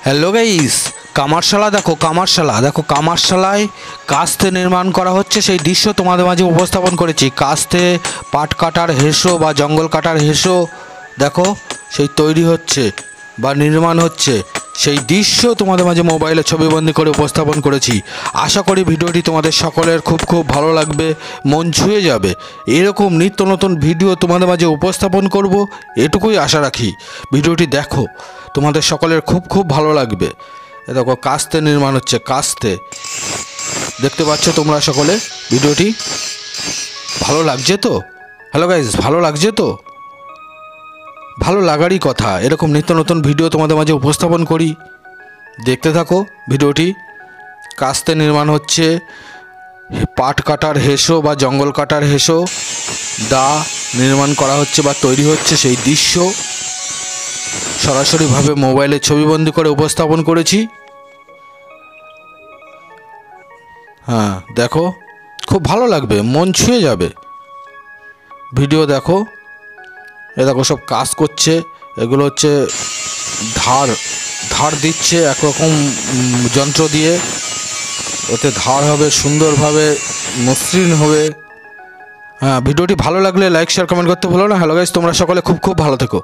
Hello guys, কামারশালা দেখো কামারশালায় কাস্তে নির্মাণ করা হচ্ছে সেই দৃশ্য তোমাদের মাঝে উপস্থাপন করেছি। কাস্তে পাট কাটার হেসো বা জঙ্গল কাটার হেসো দেখো সেই তৈরি হচ্ছে বা নির্মাণ হচ্ছে, সেই দৃশ্য তোমাদের মাঝে মোবাইলে ছবিবন্দি করে উপস্থাপন করেছি। আশা করি ভিডিওটি তোমাদের সকলের খুব ভালো লাগবে, মন ছুঁয়ে যাবে। এরকম নিত্য নতুন ভিডিও তোমাদের মাঝে উপস্থাপন করব, এটুকুই আশা রাখি। ভিডিওটি দেখো, তোমাদের সকলের খুব ভালো লাগবে। এ দেখো কাস্তে নির্মাণ হচ্ছে, কাস্তে দেখতে পাচ্ছ তোমরা সকলে। ভিডিওটি ভালো লাগছে তো? হ্যালো গাইস, ভালো লাগছে তো? ভালো লাগারই কথা, এরকম নিত্য নতুন ভিডিও তোমাদের মাঝে উপস্থাপন করি। দেখতে থাকো ভিডিওটি। কাস্তে নির্মাণ হচ্ছে পাট কাটার হেসো বা জঙ্গল কাটার হেসো দা নির্মাণ করা হচ্ছে বা তৈরি হচ্ছে, সেই দৃশ্য সরাসরিভাবে মোবাইলে ছবিবন্দি করে উপস্থাপন করেছি। হ্যাঁ দেখো, খুব ভালো লাগবে, মন ছুঁয়ে যাবে। ভিডিও দেখো, এ দেখো সব কাজ করছে। এগুলো হচ্ছে ধার দিচ্ছে একরকম যন্ত্র দিয়ে, ওতে ধার হবে, সুন্দরভাবে মসৃণ হবে। হ্যাঁ, ভিডিওটি ভালো লাগলে লাইক শেয়ার কমেন্ট করতে ভুলো না। হ্যালো গাইস, তোমরা সকলে খুব ভালো থেকো।